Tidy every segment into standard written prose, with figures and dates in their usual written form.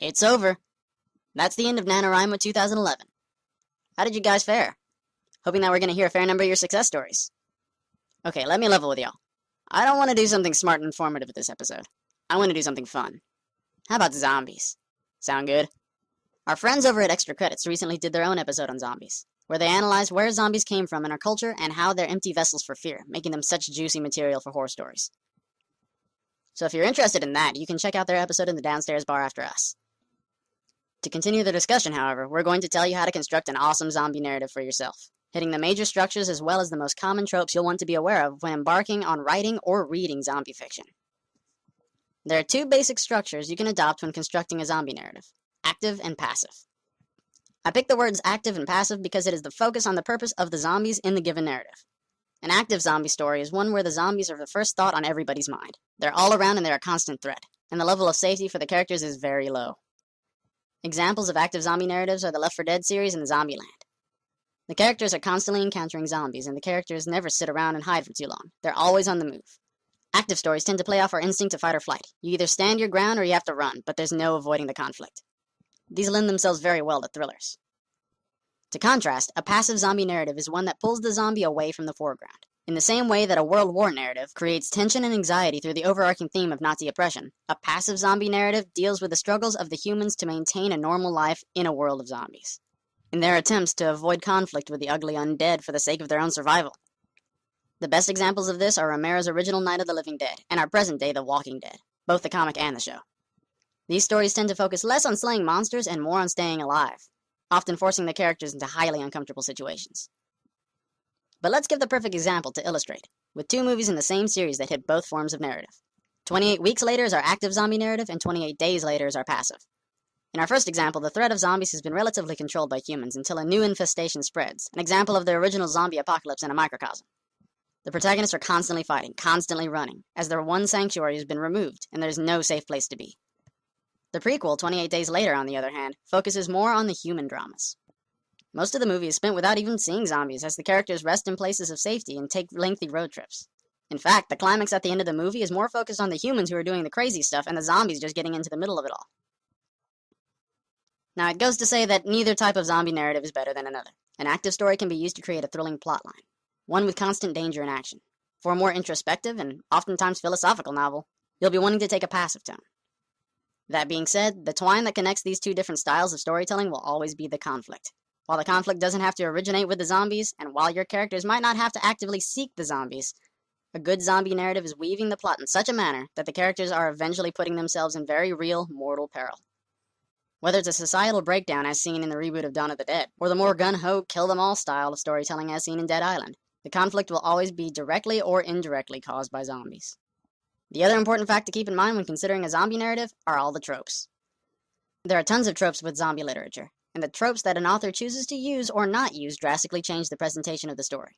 It's over. That's the end of NaNoWriMo 2011. How did you guys fare? Hoping that we're going to hear a fair number of your success stories. Okay, let me level with y'all. I don't want to do something smart and informative with this episode. I want to do something fun. How about zombies? Sound good? Our friends over at Extra Credits recently did their own episode on zombies, where they analyzed where zombies came from in our culture and how they're empty vessels for fear, making them such juicy material for horror stories. So if you're interested in that, you can check out their episode in the downstairs bar after us. To continue the discussion, however, we're going to tell you how to construct an awesome zombie narrative for yourself, hitting the major structures as well as the most common tropes you'll want to be aware of when embarking on writing or reading zombie fiction. There are two basic structures you can adopt when constructing a zombie narrative: active and passive. I picked the words active and passive because it is the focus on the purpose of the zombies in the given narrative. An active zombie story is one where the zombies are the first thought on everybody's mind. They're all around and they're a constant threat, and the level of safety for the characters is very low. Examples of active zombie narratives are the Left 4 Dead series and the Zombieland. The characters are constantly encountering zombies, and the characters never sit around and hide for too long. They're always on the move. Active stories tend to play off our instinct to fight or flight. You either stand your ground or you have to run, but there's no avoiding the conflict. These lend themselves very well to thrillers. To contrast, a passive zombie narrative is one that pulls the zombie away from the foreground. In the same way that a World War narrative creates tension and anxiety through the overarching theme of Nazi oppression, a passive zombie narrative deals with the struggles of the humans to maintain a normal life in a world of zombies, in their attempts to avoid conflict with the ugly undead for the sake of their own survival. The best examples of this are Romero's original Night of the Living Dead and our present day The Walking Dead, both the comic and the show. These stories tend to focus less on slaying monsters and more on staying alive, often forcing the characters into highly uncomfortable situations. But let's give the perfect example to illustrate, with two movies in the same series that hit both forms of narrative. 28 Weeks Later is our active zombie narrative, and 28 Days Later is our passive. In our first example, the threat of zombies has been relatively controlled by humans until a new infestation spreads, an example of the original zombie apocalypse in a microcosm. The protagonists are constantly fighting, constantly running, as their one sanctuary has been removed, and there's no safe place to be. The prequel, 28 Days Later, on the other hand, focuses more on the human dramas. Most of the movie is spent without even seeing zombies, as the characters rest in places of safety and take lengthy road trips. In fact, the climax at the end of the movie is more focused on the humans who are doing the crazy stuff and the zombies just getting into the middle of it all. Now, it goes to say that neither type of zombie narrative is better than another. An active story can be used to create a thrilling plotline, one with constant danger and action. For a more introspective and oftentimes philosophical novel, you'll be wanting to take a passive tone. That being said, the twine that connects these two different styles of storytelling will always be the conflict. While the conflict doesn't have to originate with the zombies, and while your characters might not have to actively seek the zombies, a good zombie narrative is weaving the plot in such a manner that the characters are eventually putting themselves in very real, mortal peril. Whether it's a societal breakdown as seen in the reboot of Dawn of the Dead, or the more gun-ho, kill-them-all style of storytelling as seen in Dead Island, the conflict will always be directly or indirectly caused by zombies. The other important fact to keep in mind when considering a zombie narrative are all the tropes. There are tons of tropes with zombie literature, and the tropes that an author chooses to use or not use drastically change the presentation of the story.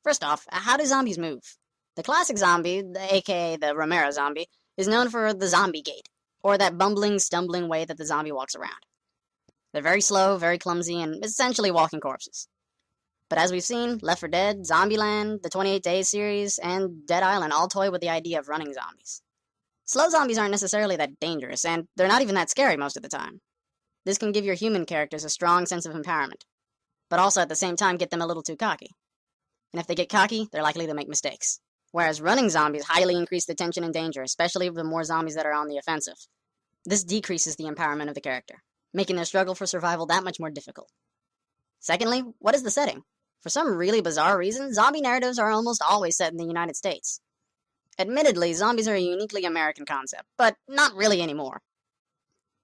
First off, how do zombies move? The classic zombie, aka the Romero zombie, is known for the zombie gait, or that bumbling, stumbling way that the zombie walks around. They're very slow, very clumsy, and essentially walking corpses. But as we've seen, Left 4 Dead, Zombieland, the 28 Days series, and Dead Island all toy with the idea of running zombies. Slow zombies aren't necessarily that dangerous, and they're not even that scary most of the time. This can give your human characters a strong sense of empowerment, but also at the same time get them a little too cocky. And if they get cocky, they're likely to make mistakes. Whereas running zombies highly increase the tension and danger, especially the more zombies that are on the offensive. This decreases the empowerment of the character, making their struggle for survival that much more difficult. Secondly, what is the setting? For some really bizarre reason, zombie narratives are almost always set in the United States. Admittedly, zombies are a uniquely American concept, but not really anymore.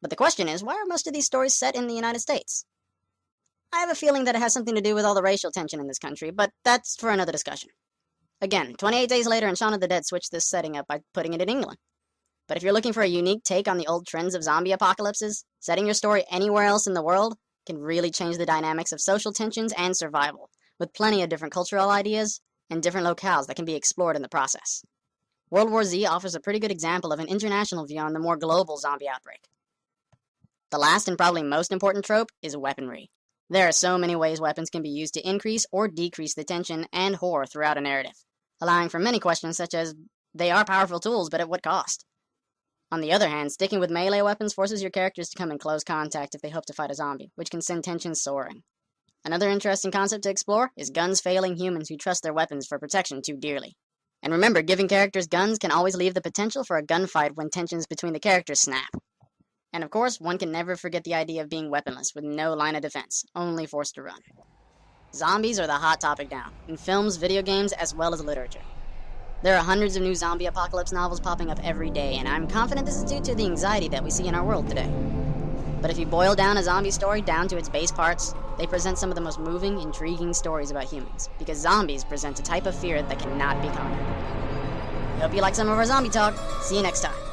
But the question is, why are most of these stories set in the United States? I have a feeling that it has something to do with all the racial tension in this country, but that's for another discussion. Again, 28 Days Later and Shaun of the Dead switched this setting up by putting it in England. But if you're looking for a unique take on the old trends of zombie apocalypses, setting your story anywhere else in the world can really change the dynamics of social tensions and survival, with plenty of different cultural ideas and different locales that can be explored in the process. World War Z offers a pretty good example of an international view on the more global zombie outbreak. The last and probably most important trope is weaponry. There are so many ways weapons can be used to increase or decrease the tension and horror throughout a narrative, allowing for many questions such as, they are powerful tools, but at what cost? On the other hand, sticking with melee weapons forces your characters to come in close contact if they hope to fight a zombie, which can send tensions soaring. Another interesting concept to explore is guns failing humans who trust their weapons for protection too dearly. And remember, giving characters guns can always leave the potential for a gunfight when tensions between the characters snap. And of course, one can never forget the idea of being weaponless with no line of defense, only forced to run. Zombies are the hot topic now, in films, video games, as well as literature. There are hundreds of new zombie apocalypse novels popping up every day, and I'm confident this is due to the anxiety that we see in our world today. But if you boil down a zombie story down to its base parts, they present some of the most moving, intriguing stories about humans, because zombies present a type of fear that cannot be conquered. I hope you like some of our zombie talk. See you next time.